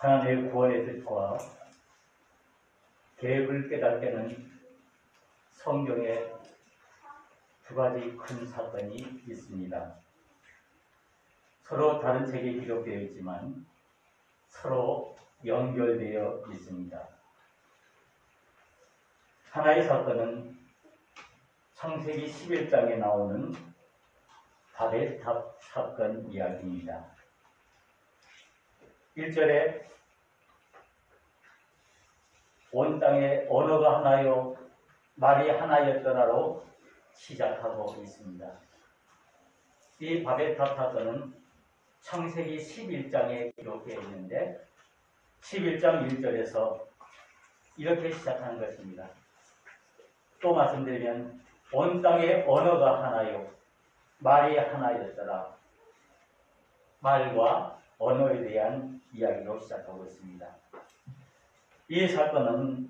하나님의 구원의 뜻과 계획을 깨달을 때는 성경에 두 가지 큰 사건이 있습니다. 서로 다른 책에 기록되어 있지만 서로 연결되어 있습니다. 하나의 사건은 창세기 11장에 나오는 바벨탑 사건 이야기입니다. 1절에 온 땅에 언어가 하나요 말이 하나였더라로 시작하고 있습니다. 이 바벨탑 사건은 창세기 11장에 기록되어 있는데 11장 1절에서 이렇게 시작하는 것입니다. 또 말씀드리면 온 땅에 언어가 하나요 말이 하나였더라. 말과 언어에 대한 이야기로 시작하고 있습니다. 이 사건은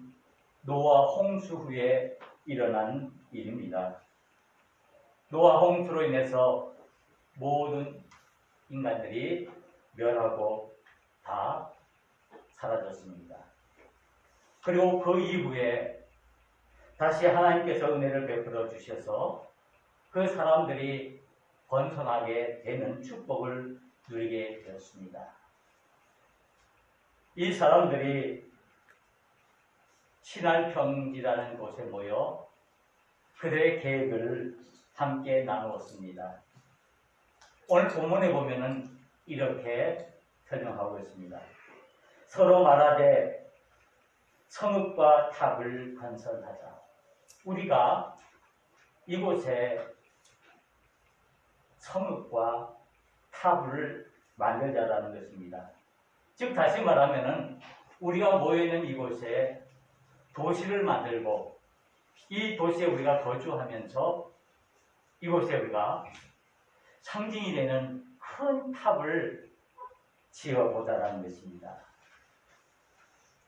노아 홍수 후에 일어난 일입니다. 노아 홍수로 인해서 모든 인간들이 멸하고 다 사라졌습니다. 그리고 그 이후에 다시 하나님께서 은혜를 베풀어 주셔서 그 사람들이 번성하게 되는 축복을 누리게 되었습니다. 이 사람들이 신할평지라는 곳에 모여 그들의 계획을 함께 나누었습니다. 오늘 본문에 보면은 이렇게 설명하고 있습니다. 서로 말하되 성읍과 탑을 건설하자. 우리가 이곳에 성읍과 탑을 만들자라는 것입니다. 즉 다시 말하면은 우리가 모여있는 이곳에 도시를 만들고 이 도시에 우리가 거주하면서 이곳에 우리가 상징이 되는 큰 탑을 지어보자라는 것입니다.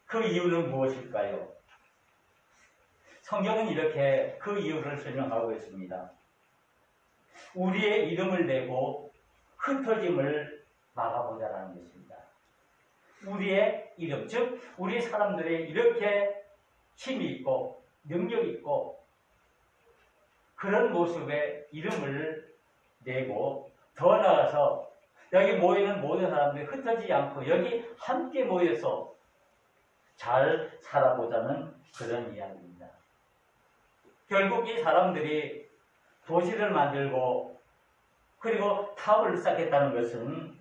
그 이유는 무엇일까요? 성경은 이렇게 그 이유를 설명하고 있습니다. 우리의 이름을 내고 흩어짐을 막아보자라는 것입니다. 우리의 이름, 즉 우리 사람들의 이렇게 힘이 있고 능력이 있고 그런 모습의 이름을 내고 더 나아가서 여기 모이는 모든 사람들이 흩어지지 않고 여기 함께 모여서 잘 살아보자는 그런 이야기입니다. 결국 이 사람들이 도시를 만들고 그리고 탑을 쌓겠다는 것은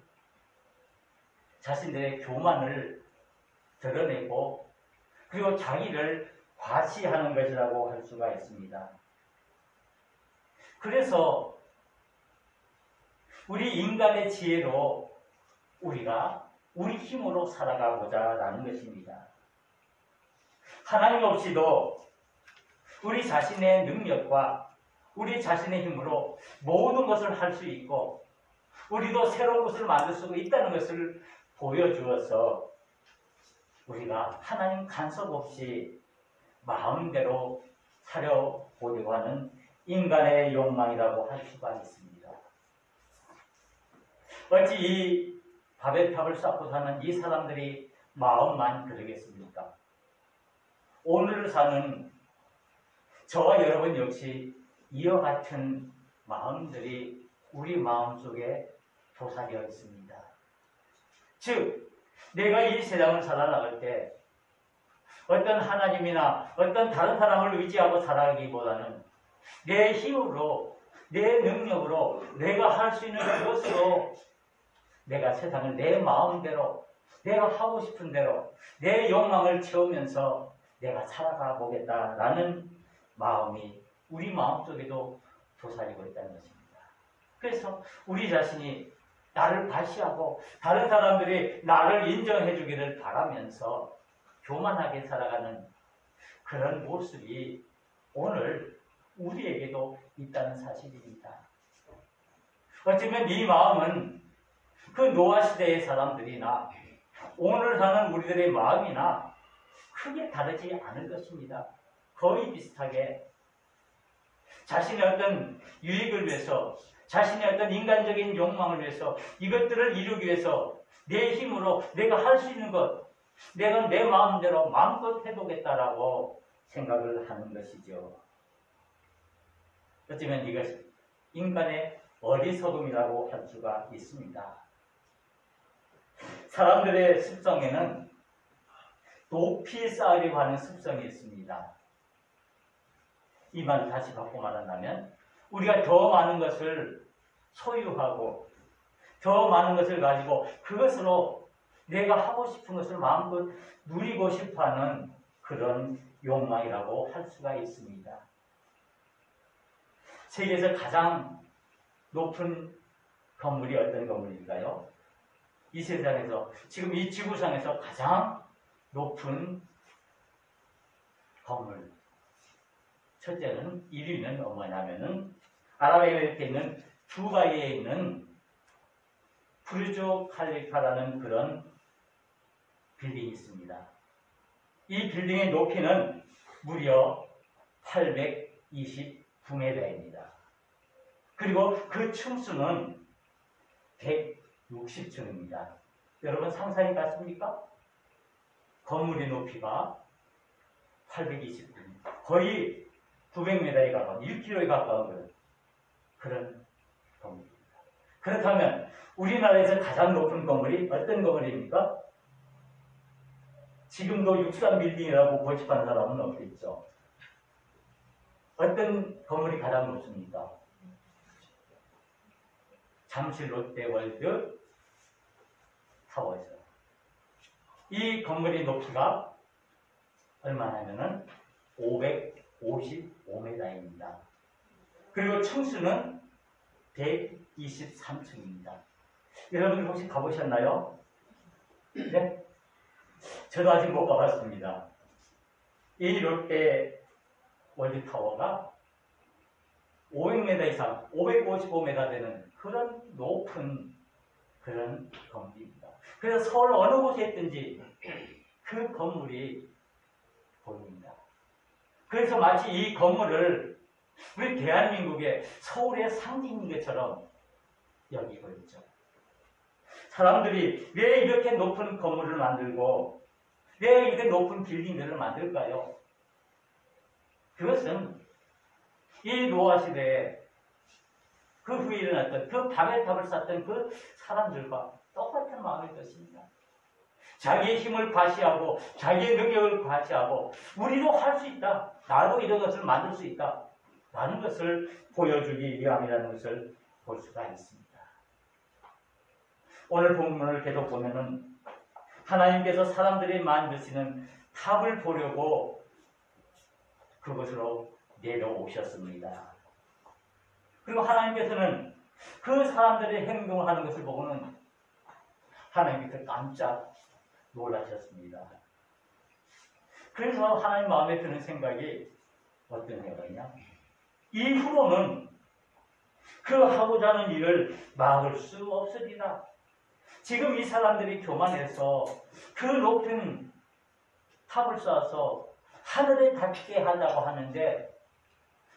자신들의 교만을 드러내고 그리고 자기를 과시하는 것이라고 할 수가 있습니다. 그래서 우리 인간의 지혜로 우리가 우리 힘으로 살아가보자라는 것입니다. 하나님 없이도 우리 자신의 능력과 우리 자신의 힘으로 모든 것을 할 수 있고 우리도 새로운 것을 만들 수 있다는 것을 보여주어서 우리가 하나님 간섭 없이 마음대로 살아보려고 하는 인간의 욕망이라고 할 수가 있습니다. 어찌 이 바벨탑을 쌓고 사는 이 사람들이 마음만 그러겠습니까? 오늘 사는 저와 여러분 역시 이와 같은 마음들이 우리 마음속에 도사되어 있습니다. 즉 내가 이 세상을 살아나갈 때 어떤 하나님이나 어떤 다른 사람을 의지하고 살아가기보다는 내 힘으로 내 능력으로 내가 할 수 있는 것으로 내가 세상을 내 마음대로 내가 하고 싶은 대로 내 욕망을 채우면서 내가 살아가 보겠다라는 마음이 우리 마음속에도 도사리고 있다는 것입니다. 그래서 우리 자신이 나를 과시하고 다른 사람들이 나를 인정해 주기를 바라면서 교만하게 살아가는 그런 모습이 오늘 우리에게도 있다는 사실입니다. 어쩌면 이 마음은 그 노아 시대의 사람들이나 오늘 사는 우리들의 마음이나 크게 다르지 않을 것입니다. 거의 비슷하게 자신의 어떤 유익을 위해서 자신의 어떤 인간적인 욕망을 위해서 이것들을 이루기 위해서 내 힘으로 내가 할 수 있는 것, 내가 내 마음대로 마음껏 해보겠다라고 생각을 하는 것이죠. 어쩌면 이것이 인간의 어리석음이라고 할 수가 있습니다. 사람들의 습성에는 높이 쌓으려고 하는 습성이 있습니다. 이 말을 다시 바꿔 말한다면 우리가 더 많은 것을 소유하고 더 많은 것을 가지고 그것으로 내가 하고 싶은 것을 마음껏 누리고 싶어하는 그런 욕망이라고 할 수가 있습니다. 세계에서 가장 높은 건물이 어떤 건물일까요? 이 세상에서 지금 이 지구상에서 가장 높은 건물 첫째는 1위는 뭐냐면은 아랍에미리트에 있는 두바이에 있는 부르주 칼리파라는 그런 빌딩이 있습니다. 이 빌딩의 높이는 무려 829m입니다. 그리고 그 층수는 160층입니다. 여러분 상상이 갔습니까? 건물의 높이가 820층, 거의 900m에 가까운 1km에 가까운 그런 건물입니다. 그렇다면 우리나라에서 가장 높은 건물이 어떤 건물입니까? 지금도 63빌딩이라고 고집하는 사람은 없겠죠. 어떤 건물이 가장 높습니까? 잠실 롯데월드 타워에서. 이 건물의 높이가 얼마냐면은 555m입니다. 그리고 층수는 123층입니다. 여러분 혹시 가보셨나요? 네? 저도 아직 못 가봤습니다. 이 롯데 월드타워가 500m 이상, 555m 되는 그런 높은 그런 건물입니다. 그래서 서울 어느 곳에 있든지 그 건물이 보입니다. 그래서 마치 이 건물을 우리 대한민국의 서울의 상징인 것처럼 여기고 있죠. 사람들이 왜 이렇게 높은 건물을 만들고 왜 이렇게 높은 빌딩들을 만들까요? 그것은 이 노아 시대에 그 후에 일어났던 그 바벨탑을 쌓던 그 사람들과 똑같은 마음일 것입니다. 자기의 힘을 과시하고 자기의 능력을 과시하고 우리도 할 수 있다. 나도 이런 것을 만들 수 있다. 라는 것을 보여주기 위함이라는 것을 볼 수가 있습니다. 오늘 본문을 계속 보면은 하나님께서 사람들이 만드시는 탑을 보려고 그곳으로 내려오셨습니다. 그리고 하나님께서는 그 사람들의 행동을 하는 것을 보고는 하나님께서 깜짝 놀라셨습니다. 그래서 하나님 마음에 드는 생각이 어떤 생각이냐? 이후로는 그 하고자 하는 일을 막을 수 없으리라. 지금 이 사람들이 교만해서 그 높은 탑을 쌓아서 하늘에 닿게 하려고 하는데,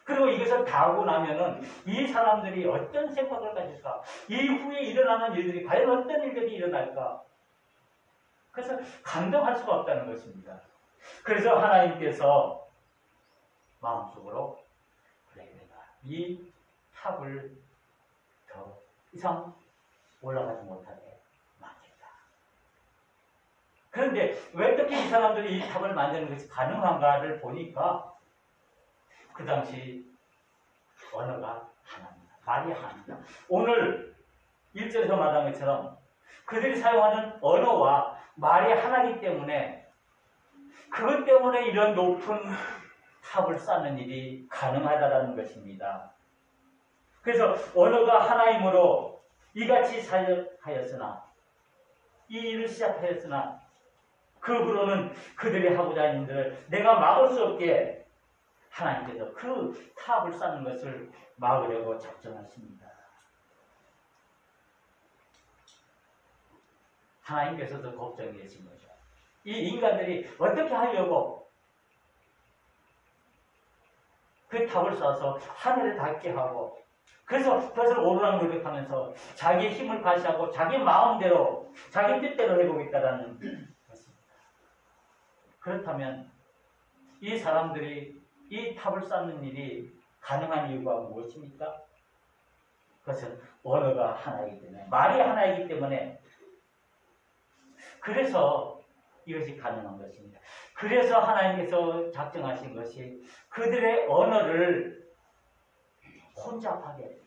그리고 이것을 다 하고 나면은 이 사람들이 어떤 생각을 가질까? 이후에 일어나는 일들이 과연 어떤 일들이 일어날까? 그래서 감당할 수가 없다는 것입니다. 그래서 하나님께서 마음속으로 그래, 내가 이 탑을 더 이상 올라가지 못하게 막겠다. 그런데 왜 어떻게 이 사람들이 이 탑을 만드는 것이 가능한가를 보니까 그 당시 언어가 하나입니다. 말이 하나입니다. 오늘 1절에서 말한 것처럼 그들이 사용하는 언어와 말이 하나이기 때문에 그것 때문에 이런 높은 탑을 쌓는 일이 가능하다는 것입니다. 그래서 언어가 하나이므로 이같이 사역하였으나 이 일을 시작하였으나 그 후로는 그들이 하고자 하는 일들을 내가 막을 수 없게 하나님께서 그 탑을 쌓는 것을 막으려고 작정하십니다. 하나님께서도 걱정이 되신 거죠. 이 인간들이 어떻게 하려고 그 탑을 쌓아서 하늘에 닿게 하고, 그래서 그것을 오르락내리락하면서 자기의 힘을 과시하고 자기 마음대로 하고 자기 뜻대로 해보겠다라는 것입니다. 그렇다면 이 사람들이 이 탑을 쌓는 일이 가능한 이유가 무엇입니까? 그것은 언어가 하나이기 때문에, 말이 하나이기 때문에, 그래서 이것이 가능한 것입니다. 그래서 하나님께서 작정하신 것이 그들의 언어를 혼잡하게,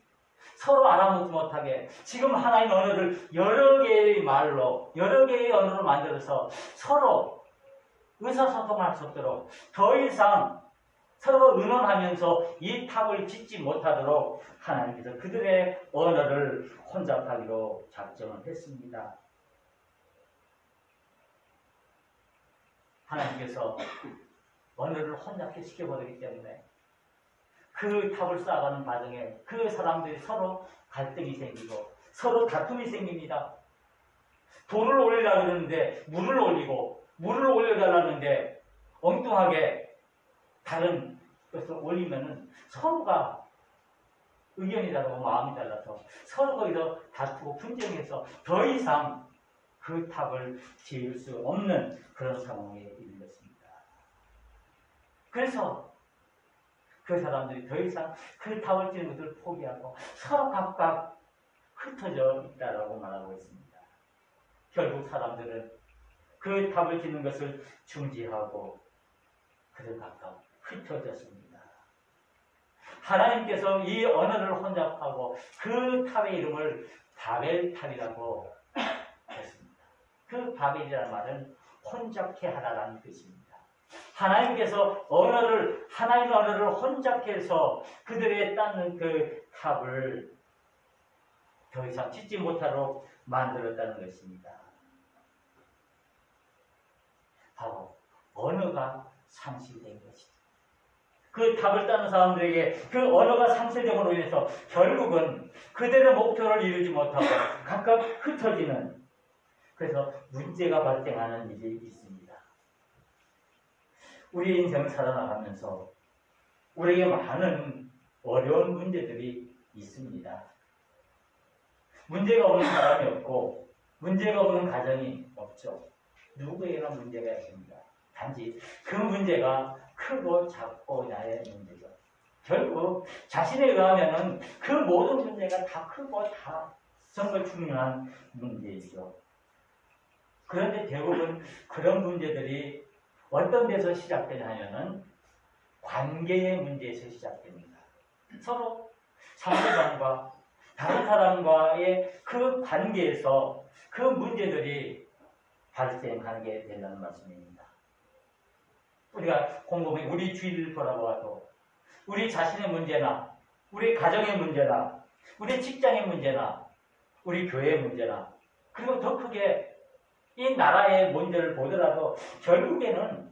서로 알아보지 못하게, 지금 하나님 언어를 여러 개의 말로, 여러 개의 언어로 만들어서 서로 의사소통할 수 없도록, 더 이상 서로 의논하면서 이 탑을 짓지 못하도록 하나님께서 그들의 언어를 혼잡하기로 작정을 했습니다. 하나님께서 언어를 혼잡게 시켜버리기 때문에 그 탑을 쌓아가는 과정에 그 사람들이 서로 갈등이 생기고 서로 다툼이 생깁니다. 돌을 올리려고 그러는데 물을 올리고, 물을 올려달라는데 엉뚱하게 다른 것을 올리면은 서로가 의견이 다르고 마음이 달라서 서로 거기서 다투고 분쟁해서 더 이상 그 탑을 지을 수 없는 그런 상황에 이르렀습니다. 그래서 그 사람들이 더 이상 그 탑을 지는 것을 포기하고 서로 각각 흩어져 있다라고 말하고 있습니다. 결국 사람들은 그 탑을 짓는 것을 중지하고 그들 각각 흩어졌습니다. 하나님께서 이 언어를 혼잡하고 그 탑의 이름을 바벨탑이라고 했습니다. 그 바벨이라는 말은 혼잡케 하라라는 뜻입니다. 하나님께서 하나님의 언어를 혼잡케 해서 그들의 쌓는 그 탑을 더 이상 짓지 못하도록 만들었다는 것입니다. 바로 언어가 상실된 것이죠. 그 탑을 쌓는 사람들에게 그 언어가 상실됨으로 인해서 결국은 그들의 목표를 이루지 못하고 각각 흩어지는, 그래서 문제가 발생하는 일이 있습니다. 우리 인생을 살아나가면서 우리에게 많은 어려운 문제들이 있습니다. 문제가 없는 사람이 없고 문제가 없는 가정이 없죠. 누구에게나 문제가 있습니다. 단지 그 문제가 크고 작고냐의 문제죠. 결국 자신에 의하면은 그 모든 문제가 다 크고 다 정말 중요한 문제이죠. 그런데 대부분 그런 문제들이 어떤 데서 시작되냐 하면은 관계의 문제에서 시작됩니다. 서로 상대방과 다른 사람과의 그 관계에서 그 문제들이 발생하게 된다는 말씀입니다. 우리가 곰곰이 우리 주위를 돌아보아도 우리 자신의 문제나 우리 가정의 문제나 우리 직장의 문제나 우리 교회의 문제나 그리고 더 크게 이 나라의 문제를 보더라도 결국에는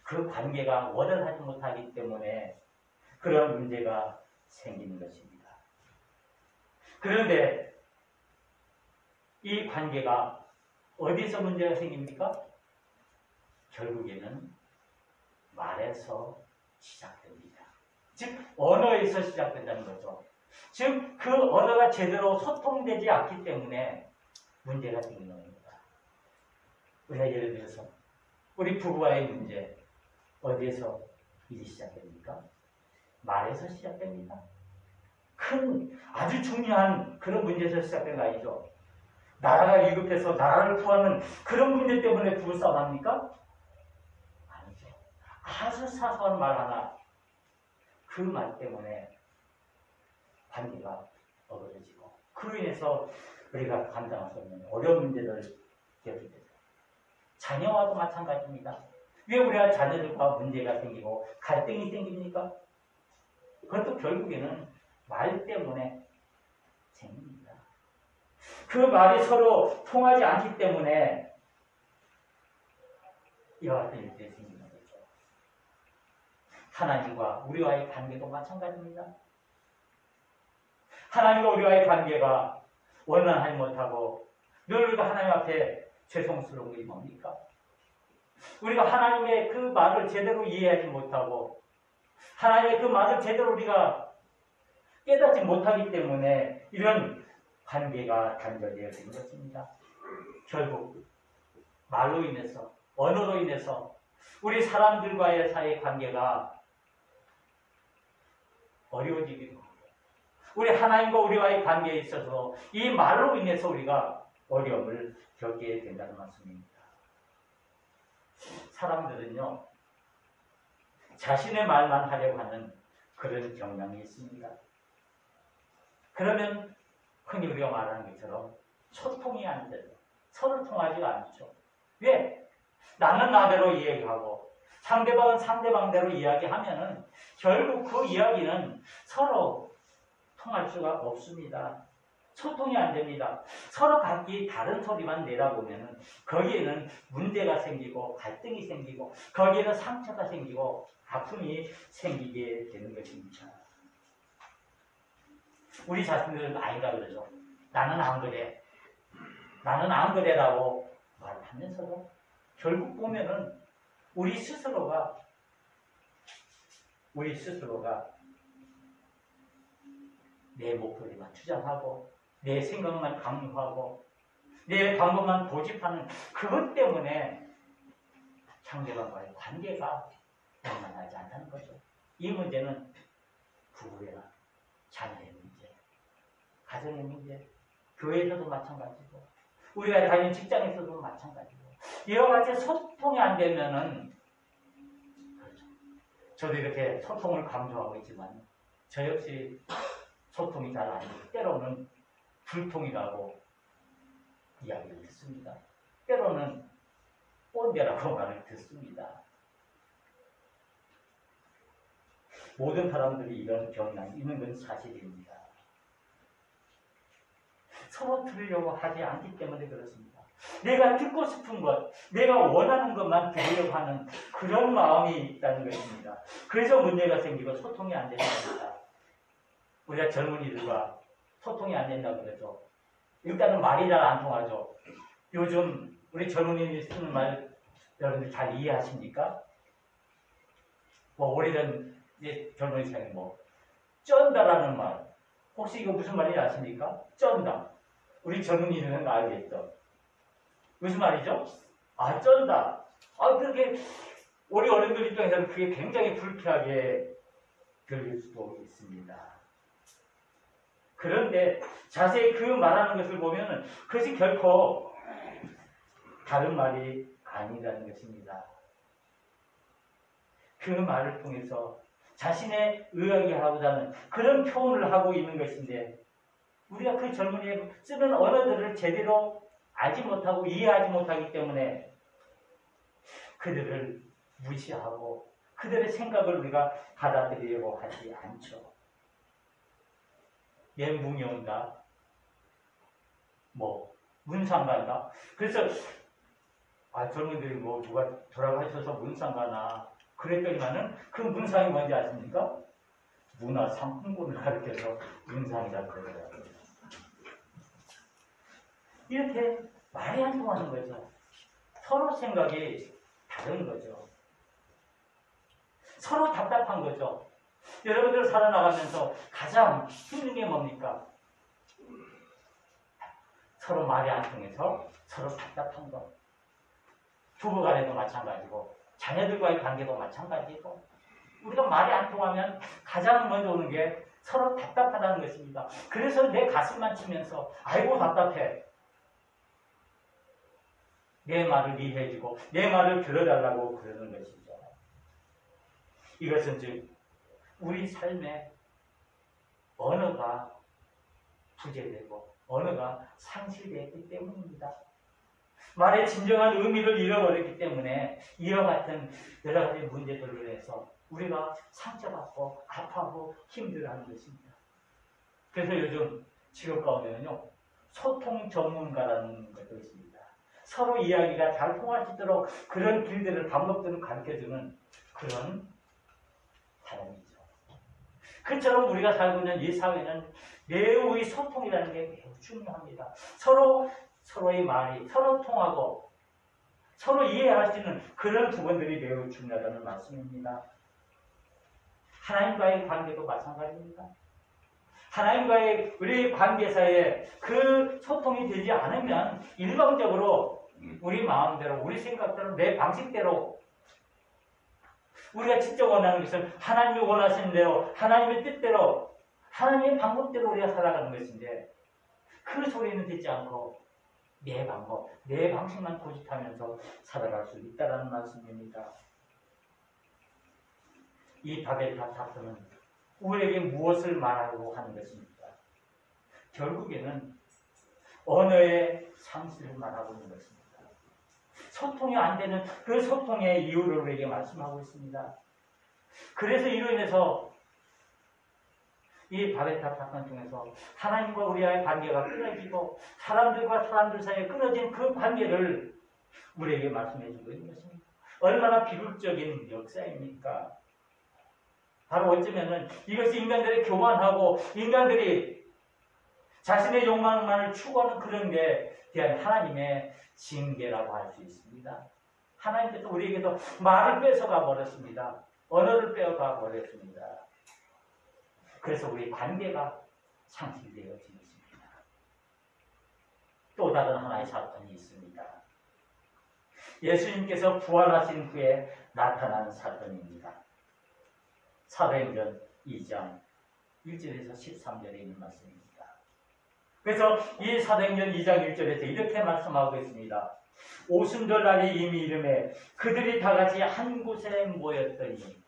그 관계가 원활하지 못하기 때문에 그런 문제가 생기는 것입니다. 그런데 이 관계가 어디서 문제가 생깁니까? 결국에는 말에서 시작됩니다. 즉 언어에서 시작된다는 거죠. 즉 그 언어가 제대로 소통되지 않기 때문에 문제가 생기는 겁니다. 우리가 예를 들어서 우리 부부와의 문제 어디에서 일이 시작됩니까? 말에서 시작됩니다. 큰 아주 중요한 그런 문제에서 시작된 거 아니죠. 나라가 위급해서 나라를 구하는 그런 문제 때문에 부부싸움 합니까? 아니죠. 아주 사소한 말 하나, 그 말 때문에 관계가 어그러지고 그로 인해서 우리가 감당할 수 없는 어려운 문제를 겪게 되죠. 자녀와도 마찬가지입니다. 왜 우리가 자녀들과 문제가 생기고 갈등이 생깁니까? 그것도 결국에는 말 때문에 생깁니다. 그 말이 서로 통하지 않기 때문에 이와 같은 일들이 생기는 거죠. 하나님과 우리와의 관계도 마찬가지입니다. 하나님과 우리와의 관계가 원만하지 못하고 늘 우리가 하나님 앞에 죄송스러운 게 뭡니까? 우리가 하나님의 그 말을 제대로 이해하지 못하고 하나님의 그 말을 제대로 우리가 깨닫지 못하기 때문에 이런 관계가 단절되어 된 것입니다. 결국 말로 인해서, 언어로 인해서 우리 사람들과의 사이 관계가 어려워지기도 하고, 우리 하나님과 우리와의 관계에 있어서 이 말로 인해서 우리가 어려움을 겪게 된다는 말씀입니다. 사람들은요, 자신의 말만 하려고 하는 그런 경향이 있습니다. 그러면 흔히 우리가 말하는 것처럼 소통이 안 돼요. 서로 통하지가 않죠. 왜? 나는 나대로 이야기하고 상대방은 상대방대로 이야기하면은 결국 그 이야기는 서로 통할 수가 없습니다. 소통이 안 됩니다. 서로 각기 다른 소리만 내다보면은 거기에는 문제가 생기고 갈등이 생기고 거기에는 상처가 생기고 아픔이 생기게 되는 것입니다. 우리 자신들은 아니다 그러죠. 나는 안 그래. 나는 안 그래라고 말하면서도 결국 보면은 우리 스스로가 내 목소리만 주장하고 내 생각만 강요하고 내 방법만 고집하는 그것 때문에 상대방과의 관계가 원만하지 않다는 거죠. 이 문제는 부부나 자녀의 문제, 가정의 문제, 교회에서도 마찬가지고 우리가 다니는 직장에서도 마찬가지고 이와 같이 소통이 안 되면은 그렇죠. 저도 이렇게 소통을 강조하고 있지만 저 역시 소통이 잘 안 되고 때로는 불통이라고 이야기를 듣습니다. 때로는 꼰대라고 말을 듣습니다. 모든 사람들이 이런 경향이 있는 건 사실입니다. 서로 들으려고 하지 않기 때문에 그렇습니다. 내가 듣고 싶은 것, 내가 원하는 것만 들으려고 하는 그런 마음이 있다는 것입니다. 그래서 문제가 생기고 소통이 안 되는 겁니다. 우리가 젊은이들과 소통이 안 된다고 그러죠. 일단은 말이 잘 안 통하죠. 요즘 우리 젊은이들이 쓰는 말 여러분들 잘 이해하십니까? 뭐 오래전 젊은이 사이 쩐다라는 말. 혹시 이거 무슨 말인지 아십니까? 쩐다. 우리 젊은이들은 알겠죠. 무슨 말이죠? 아, 쩐다. 그렇게 우리 어른들 입장에서는 그게 굉장히 불쾌하게 들릴 수도 있습니다. 그런데 자세히 그 말하는 것을 보면 그것이 결코 다른 말이 아니라는 것입니다. 그 말을 통해서 자신의 이야기하고자 하는 그런 표현을 하고 있는 것인데 우리가 그 젊은이의 쓰는 언어들을 제대로 알지 못하고 이해하지 못하기 때문에 그들을 무시하고 그들의 생각을 우리가 받아들이려고 하지 않죠. 멘붕이 온다. 문상가인가? 그래서 젊은이들이 누가 돌아가셔서 문상가나 그랬더니만은 그 문상이 뭔지 아십니까? 문화상품권을 가르쳐서 문상이라고 그러더라고요. 이렇게 말이 안 통하는 거죠. 서로 생각이 다른 거죠. 서로 답답한 거죠. 여러분들 살아나가면서 가장 힘든 게 뭡니까? 서로 말이 안 통해서 서로 답답한 것. 부부 간에도 마찬가지고 자녀들과의 관계도 마찬가지고 우리가 말이 안 통하면 가장 먼저 오는 게 서로 답답하다는 것입니다. 그래서 내 가슴만 치면서 아이고 답답해. 내 말을 이해해주고 내 말을 들어달라고 그러는 것이죠. 이것은 즉 우리 삶에 언어가 부재되고 언어가 상실되었기 때문입니다. 말의 진정한 의미를 잃어버렸기 때문에 이와 같은 여러 가지 문제들로 인해서 우리가 상처받고 아파하고 힘들어하는 것입니다. 그래서 요즘 직업 가운데는요 소통 전문가라는 것도 있습니다. 서로 이야기가 잘 통할 수 있도록 그런 길들을 방법들을 가르쳐주는 그런 사람이죠. 그처럼 우리가 살고 있는 이 사회는 매우 이 소통이라는 게 매우 중요합니다. 서로의 말이 서로 통하고 서로 이해할 수 있는 그런 부분들이 매우 중요하다는 말씀입니다. 하나님과의 관계도 마찬가지입니다. 하나님과의 우리 관계사에 그 소통이 되지 않으면 일방적으로 우리 마음대로, 우리 생각대로, 내 방식대로 우리가 진짜 원하는 것은 하나님이 원하시는 대로, 하나님의 뜻대로, 하나님의 방법대로 우리가 살아가는 것인데 그 소리는 듣지 않고 내 방법, 내 방식만 고집하면서 살아갈 수 있다는 말씀입니다. 이 바벨탑 사건은 우리에게 무엇을 말하고 하는 것입니까? 결국에는 언어의 상실을 말하고 있는 것입니다. 소통이 안 되는 그 소통의 이유를 우리에게 말씀하고 있습니다. 그래서 이로 인해서 이 바벨탑 사건 중에서 하나님과 우리와의 관계가 끊어지고 사람들과 사람들 사이에 끊어진 그 관계를 우리에게 말씀해 주고 있는 것입니다. 얼마나 비극적인 역사입니까? 바로 어쩌면은 이것이 인간들의 교만하고 인간들이 자신의 욕망만을 추구하는 그런 데 대한 하나님의 징계라고 할 수 있습니다. 하나님께서 우리에게서 말을 뺏어가 버렸습니다. 언어를 빼어가 버렸습니다. 그래서 우리 관계가 상실되어진 것입니다. 또 다른 하나의 사건이 있습니다. 예수님께서 부활하신 후에 나타난 사건입니다. 사도행전 2장 1절에서 13절에 있는 말씀입니다. 그래서 이 사도행전 2장 1절에서 이렇게 말씀하고 있습니다. 오순절날이 이미 이름에 그들이 다 같이 한 곳에 모였더니,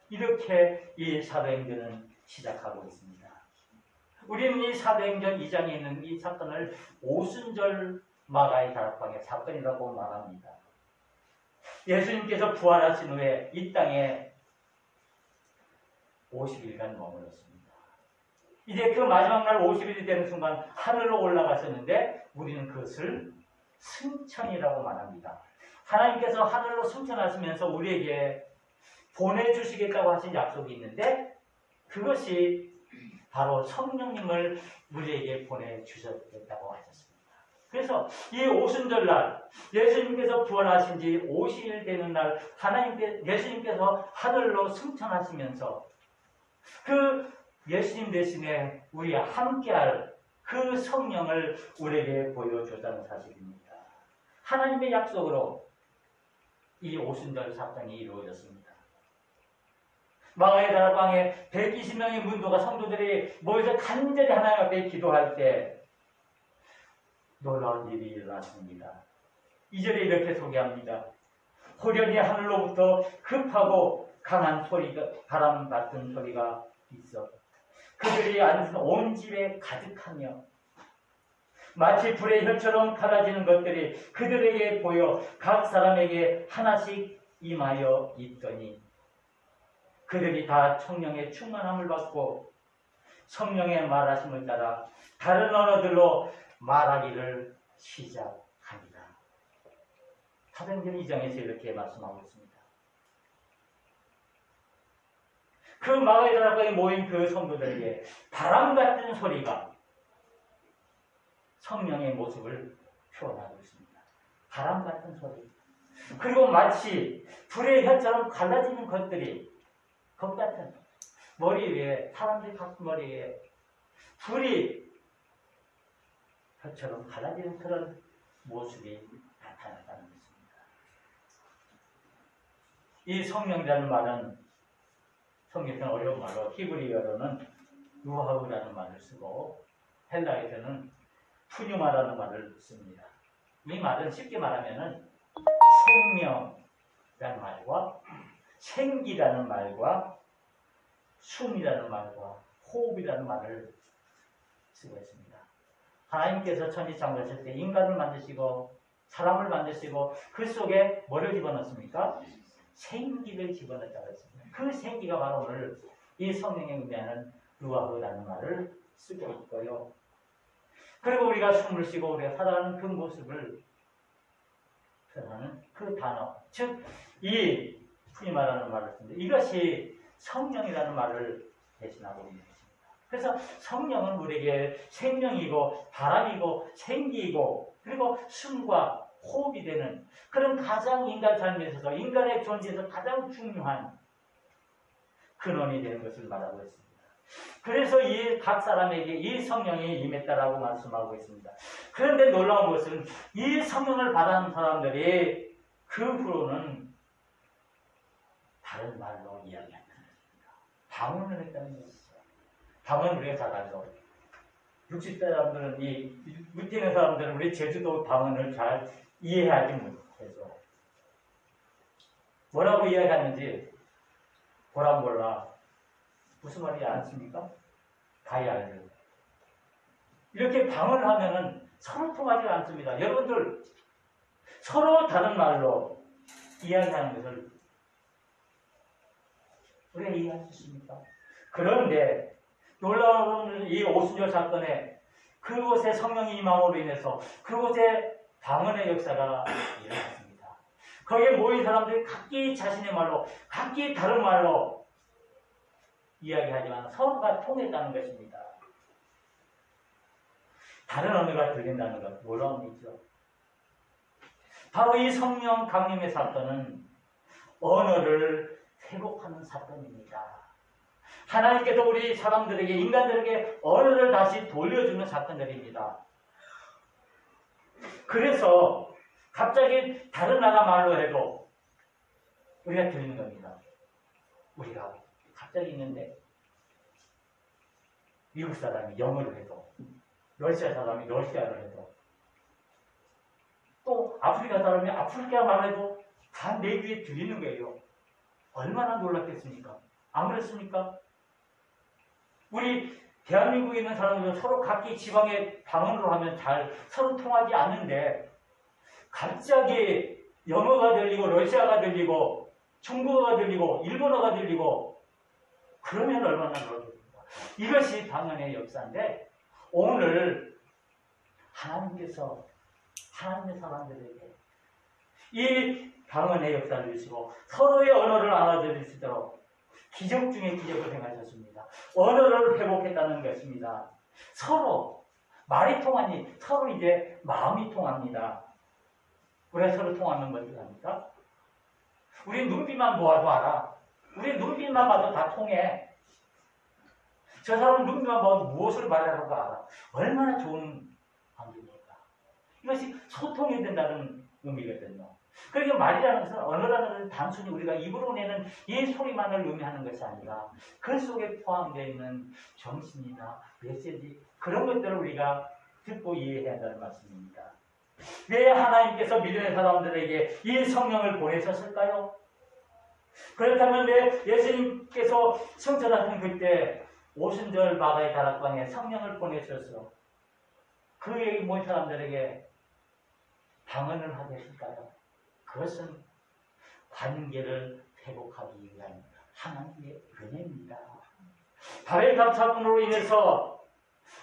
이렇게 이 사도행전은 시작하고 있습니다. 우리는 이 사도행전 2장에 있는 이 사건을 오순절 마가의 다락방의 사건이라고 말합니다. 예수님께서 부활하신 후에 이 땅에 50일간 머물렀습니다. 이제 그 마지막 날 50일이 되는 순간 하늘로 올라가셨는데 우리는 그것을 승천이라고 말합니다. 하나님께서 하늘로 승천하시면서 우리에게 보내주시겠다고 하신 약속이 있는데 그것이 바로 성령님을 우리에게 보내주셨다고 하셨습니다. 그래서 이 오순절날 예수님께서 부활하신 지 50일 되는 날 예수님께서 하늘로 승천하시면서 그 예수님 대신에 우리와 함께할 그 성령을 우리에게 보여줬다는 사실입니다. 하나님의 약속으로 이 오순절 사건이 이루어졌습니다. 마가의 다락방에 120명의 문도가 성도들이 모여서 간절히 하나님 앞에 기도할 때 놀라운 일이 일어났습니다. 2절에 이렇게 소개합니다. 호련히 하늘로부터 급하고 강한 소리가, 바람 같은 소리가 있어 그들이 앉은 온 집에 가득하며 마치 불의 혀처럼 갈라지는 것들이 그들에게 보여 각 사람에게 하나씩 임하여 있더니 그들이 다 성령의 충만함을 받고 성령의 말하심을 따라 다른 언어들로 말하기를 시작합니다. 사도행전 2장에서 이렇게 말씀하고 있습니다. 그 마가의 다락방에 모인 그 성도들에게 바람 같은 소리가 성령의 모습을 표현하고 있습니다. 바람 같은 소리. 그리고 마치 불의 혀처럼 갈라지는 것들이 겁 같은 머리 위에, 사람들이 가끔 머리 위에 불이 혀처럼 갈라지는 그런 모습이 나타났다는 것입니다. 이 성령이라는 말은 성경에서는 어려운 말로 히브리어로는 루하우라는 말을 쓰고 헬라에서는 푸뉴마라는 말을 씁니다. 이 말은 쉽게 말하면은 생명이라는 말과 생기라는 말과 숨이라는 말과 호흡이라는 말을 쓰고 있습니다. 하나님께서 천지 창조하실 때 인간을 만드시고 사람을 만드시고 그 속에 뭐를 집어넣습니까? 생기를 집어넣었다고 했습니다. 그 생기가 바로 오늘 이 성령의 의미하는 루아흐라는 말을 쓰고 있고요. 그리고 우리가 숨을 쉬고 우리가 살아가는 그 모습을 표현하는 그 단어, 즉 이 푸니마라는 말을 쓰는데 이것이 성령이라는 말을 대신하고 있는 것입니다. 그래서 성령은 우리에게 생명이고 바람이고 생기이고 그리고 숨과 호흡이 되는 그런 가장 인간 삶에 있어서 인간의 존재에서 가장 중요한 근원이 되는 것을 말하고 있습니다. 그래서 이 각 사람에게 이 성령이 임했다라고 말씀하고 있습니다. 그런데 놀라운 것은 이 성령을 받은 사람들이 그 후로는 다른 말로 이야기한다는 것입니다. 방언을 했다는 것이죠. 방언 우리가 잘 알죠. 60대 사람들은 밑에 있는 사람들은 우리 제주도 방언을 잘 이해하지 못해서 뭐라고 이야기하는지 보라 몰라. 무슨 말인지 아십니까? 가야를. 이렇게 방언을 하면은 서로 통하지 않습니다. 여러분들 서로 다른 말로 이야기하는 것을 우리가 이해할 수 있습니까? 그런데 놀라운 이 오순절 사건에 그곳에 성령이 임함으로 인해서 그곳에 방언의 역사가 일어났습니다. 거기에 모인 사람들이 각기 자신의 말로, 각기 다른 말로 이야기하지만 서로가 통했다는 것입니다. 다른 언어가 들린다는 것, 놀라운 일이죠. 바로 이 성령 강림의 사건은 언어를 회복하는 사건입니다. 하나님께서 우리 사람들에게, 인간들에게 언어를 다시 돌려주는 사건들입니다. 그래서 갑자기 다른 나라 말로 해도 우리가 들리는 겁니다. 우리가 갑자기 있는데 미국 사람이 영어를 해도, 러시아 사람이 러시아를 해도, 또 아프리카 사람이 아프리카 말해도 다 내 귀에 들리는 거예요. 얼마나 놀랐겠습니까? 안 그렇습니까? 우리 대한민국에 있는 사람들은 서로 각기 지방의 방언으로 하면 잘 서로 통하지 않는데 갑자기 영어가 들리고 러시아가 들리고 중국어가 들리고 일본어가 들리고 그러면 얼마나 놀라겠습니까? 이것이 방언의 역사인데 오늘 하나님께서 하나님의 사람들에게 이 방언의 역사를 주시고 서로의 언어를 알아들을 수 있도록 기적 중에 기적을 행하셨습니다. 언어를 회복했다는 것입니다. 서로 말이 통하니 서로 이제 마음이 통합니다. 우리가 서로 통하는 것이 아닙니까? 우리 눈빛만 보아도 알아. 우리 눈빛만 봐도 다 통해. 저 사람은 눈빛만 봐도 무엇을 말하라고 알아. 얼마나 좋은 관계입니까? 이것이 소통이 된다는 의미거든요. 그러니까 말이라는 것은, 언어라는 것은 단순히 우리가 입으로 내는 이 소리만을 의미하는 것이 아니라 그 속에 포함되어 있는 정신이나 메시지, 그런 것들을 우리가 듣고 이해해야 한다는 말씀입니다. 왜 하나님께서 믿음의 사람들에게 이 성령을 보내셨을까요? 그렇다면 왜 예수님께서 승천하신 그때 오순절 마가의 다락방에 성령을 보내셔서 그에게 모인 사람들에게 방언을 하게 했을까요? 그것은 관계를 회복하기 위한 하나님의 은혜입니다. 바벨탑 사건으로 인해서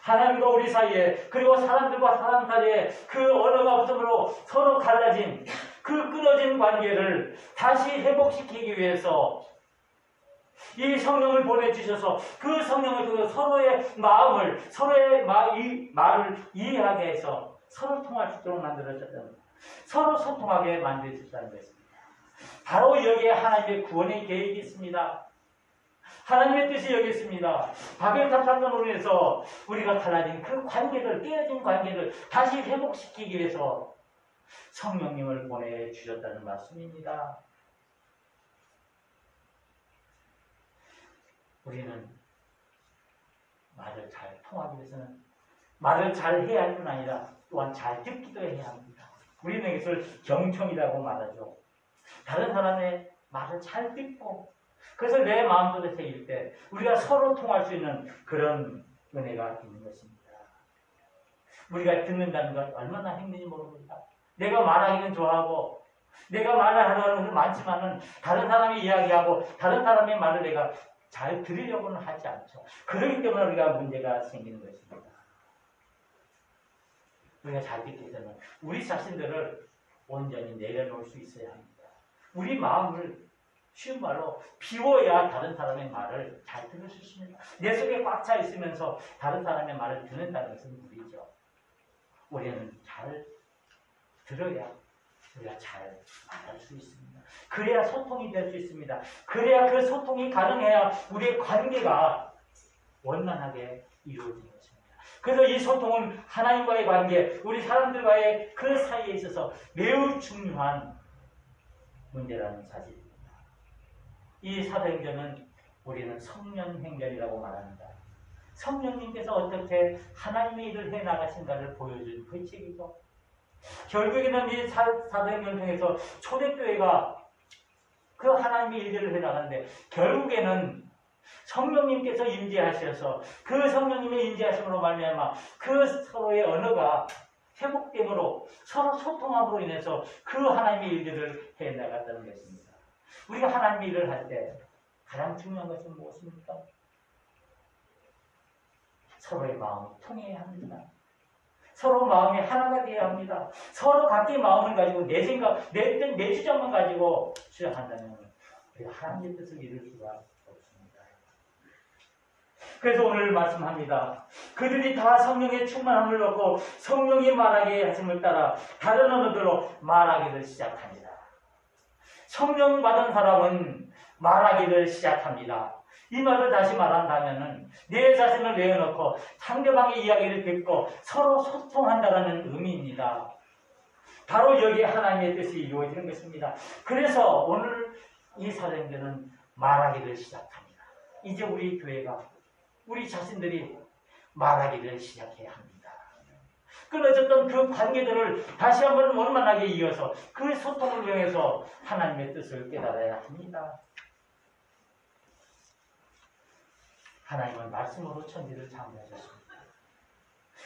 하나님과 우리 사이에, 그리고 사람들과 사람 사이에 그 언어가 없으므로 서로 갈라진 그 끊어진 관계를 다시 회복시키기 위해서 이 성령을 보내주셔서 그 성령을 통해서 서로의 마음을, 서로의 말을 이해하게 해서 서로 통할 수 있도록 만들어졌다는, 서로 소통하게 만들어졌다는 것입니다. 바로 여기에 하나님의 구원의 계획이 있습니다. 하나님의 뜻이 여기 있습니다. 바벨탑 사건으로 인해서 우리가 갈라진 그 관계를, 깨어진 관계를 다시 회복시키기 위해서 성령님을 보내주셨다는 말씀입니다. 우리는 말을 잘 통하기 위해서는 말을 잘 해야 할 뿐 아니라 또한 잘 듣기도 해야 합니다. 우리는 이것을 경청이라고 말하죠. 다른 사람의 말을 잘 듣고 그것을 내 마음속에 새길 때 우리가 서로 통할 수 있는 그런 은혜가 있는 것입니다. 우리가 듣는다는 것 얼마나 힘든지 모릅니다. 내가 말하기는 좋아하고 내가 말을 하려는 것은 많지만은 다른 사람이 이야기하고 다른 사람의 말을 내가 잘 들으려고는 하지 않죠. 그렇기 때문에 우리가 문제가 생기는 것입니다. 우리가 잘 듣기 위해서는 우리 자신들을 온전히 내려놓을 수 있어야 합니다. 우리 마음을 쉬운 말로 비워야 다른 사람의 말을 잘 들을 수 있습니다. 내 속에 꽉 차 있으면서 다른 사람의 말을 듣는다는 것은 무리죠. 우리는 잘 들어야 우리가 잘 말할 수 있습니다. 그래야 소통이 될 수 있습니다. 그래야 그 소통이 가능해야 우리의 관계가 원만하게 이루어진 것입니다. 그래서 이 소통은 하나님과의 관계, 우리 사람들과의 그 사이에 있어서 매우 중요한 문제라는 사실입니다. 이 사도행전은 우리는 성령행전이라고 말합니다. 성령님께서 어떻게 하나님의 일을 해나가신가를 보여준 그 책이죠. 결국에는 이 사도행전을 통해서 초대교회가 그 하나님의 일들을 해나가는데 결국에는 성령님께서 임재하셔서 그 성령님의 임재하심으로 말미암아 그 서로의 언어가 회복됨으로 서로 소통함으로 인해서 그 하나님의 일들을 해나갔다는 것입니다. 우리가 하나님의 일을 할 때 가장 중요한 것은 무엇입니까? 서로의 마음이 통해야 합니다. 서로 마음이 하나가 되어야 합니다. 서로 각기 마음을 가지고 내 생각, 내 주장만 가지고 주장한다면 우리가 하나님의 뜻을 이룰 수가 없습니다. 그래서 오늘 말씀합니다. 그들이 다 성령의 충만함을 얻고 성령이 말하게 하심을 따라 다른 언어들로 말하기를 시작합니다. 성령 받은 사람은 말하기를 시작합니다. 이 말을 다시 말한다면은 내 자신을 내어놓고 상대방의 이야기를 듣고 서로 소통한다는 의미입니다. 바로 여기에 하나님의 뜻이 이루어지는 것입니다. 그래서 오늘 이 사도행전은 말하기를 시작합니다. 이제 우리 교회가 우리 자신들이 말하기를 시작해야 합니다. 끊어졌던 그 관계들을 다시 한번 원만하게 이어서 그 소통을 통해서 하나님의 뜻을 깨달아야 합니다. 하나님은 말씀으로 천지를 창조하셨습니다.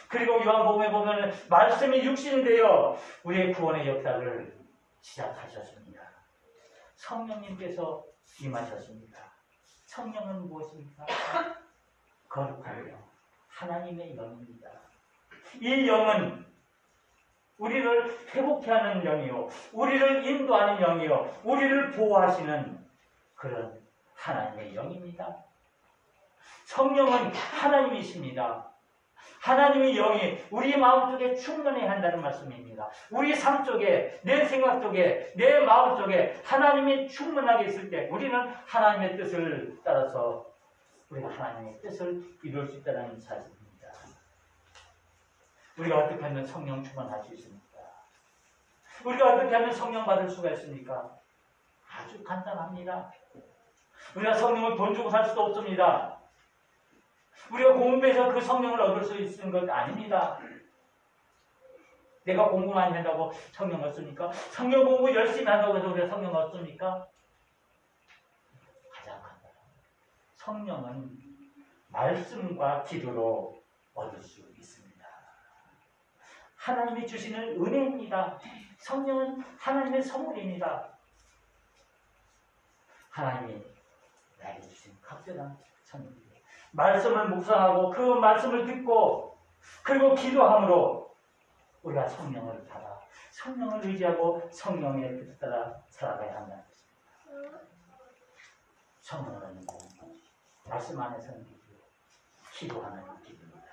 그리고 요한복음에 보면 말씀이 육신이 되어 우리의 구원의 역사를 시작하셨습니다. 성령님께서 임하셨습니다. 성령은 무엇입니까? 거룩한 영, 하나님의 영입니다. 이 영은 우리를 회복케 하는 영이요, 우리를 인도하는 영이요, 우리를 보호하시는 그런 하나님의 영입니다. 성령은 하나님이십니다. 하나님의 영이 우리 마음속에 충만해야 한다는 말씀입니다. 우리 삶 속에, 내 생각 속에, 내 마음 속에 하나님이 충만하게 있을 때 우리는 하나님의 뜻을 따라서 우리가 하나님의 뜻을 이룰 수 있다는 사실입니다. 우리가 어떻게 하면 성령 충만할 수 있습니까? 우리가 어떻게 하면 성령 받을 수가 있습니까? 아주 간단합니다. 우리가 성령을 돈 주고 살 수도 없습니다. 우리가 공부해서 그 성령을 얻을 수 있는 것 아닙니다. 내가 공부 많이 한다고 성령 얻습니까? 성령 공부 열심히 한다고 해서 우리가 성령 얻습니까? 가장 간단합니다. 성령은 말씀과 기도로 얻을 수 있습니다. 하나님이 주시는 은혜입니다. 성령은 하나님의 선물입니다. 하나님이 나에게 주신 각별한 선물입니다. 말씀을 묵상하고 그 말씀을 듣고 그리고 기도함으로 우리가 성령을 받아 성령을 의지하고 성령의 뜻을 따라 살아가야 한다는 것입니다. 성령은 말씀 안에서는 기도하는 기도입니다.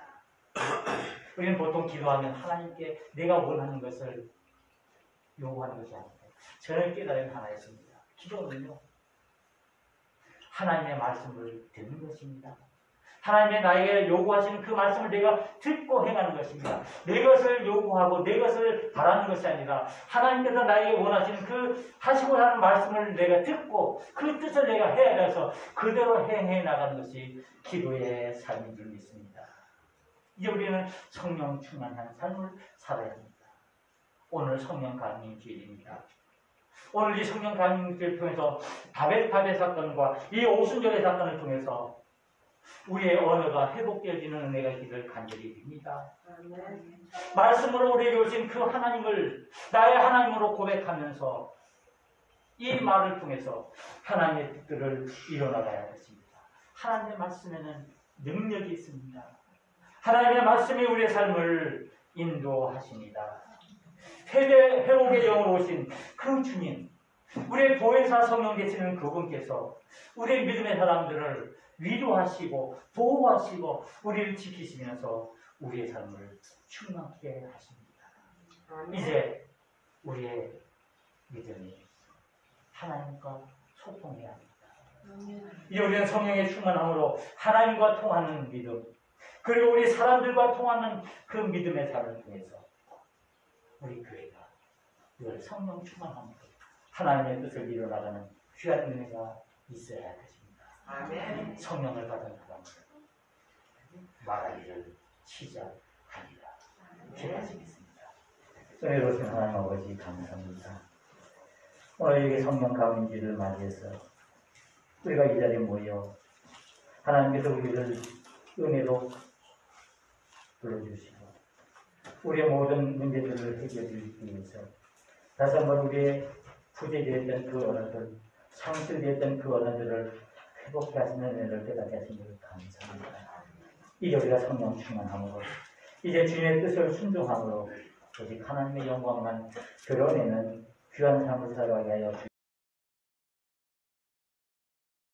우리는 보통 기도하면 하나님께 내가 원하는 것을 요구하는 것이 아닙니다. 저는 깨달은 하나 있습니다. 기도는요, 하나님의 말씀을 듣는 것입니다. 하나님의 나에게 요구하시는 그 말씀을 내가 듣고 행하는 것입니다. 내 것을 요구하고 내 것을 바라는 것이 아니라 하나님께서 나에게 원하시는 그 하시고 하는 말씀을 내가 듣고 그 뜻을 내가 헤아려서 그대로 행해 나가는 것이 기도의 삶인 줄 믿습니다. 이제 우리는 성령 충만한 삶을 살아야 합니다. 오늘 성령 강림 주일입니다. 오늘 이 성령 강림 주일을 통해서 바벨탑의 사건과 이 오순절의 사건을 통해서 우리의 언어가 회복되어지는 은혜가 있기를 간절히 빕니다. 말씀으로 우리에게 오신 그 하나님을 나의 하나님으로 고백하면서 이 말을 통해서 하나님의 뜻들을 이뤄나가야겠습니다. 하나님의 말씀에는 능력이 있습니다. 하나님의 말씀이 우리의 삶을 인도하십니다. 회복의 영으로 오신 그 주님, 우리의 보혜사 성령 되시는 그분께서 우리의 믿음의 사람들을 위로하시고 보호하시고 우리를 지키시면서 우리의 삶을 충만케 하십니다. 이제 우리의 믿음이 하나님과 소통해야 합니다. 이제 우리는 성령의 충만함으로 하나님과 통하는 믿음, 그리고 우리 사람들과 통하는 그 믿음의 삶을 통해서 우리 교회가 이걸 성령 충만함으로 하나님의 뜻을 이루어나가는 귀한 은혜가 있어야 할 것입니다. 아멘. 성령을 받은 사람은 말하기를 시작합니다. 기도하시겠습니다. 은혜로우신 하나님 아버지 감사합니다. 오늘 여기 성령 가문지를 맞이해서 우리가 이 자리에 모여 하나님께서 우리를 은혜로 불러주시고 우리의 모든 문제들을 해결해 주시기 위해서 다시 한번 우리의 부재되었던 그 언어들, 상실되었던 그 언어들을 회복해 하시는 은혜를 깨닫게 하신 것 감사합니다. 이제 우리가 성령 충만함으로 이제 주님의 뜻을 순종함으로 오직 하나님의 영광만 드러내는 귀한 삶을 살아가게 하여 주시옵소서.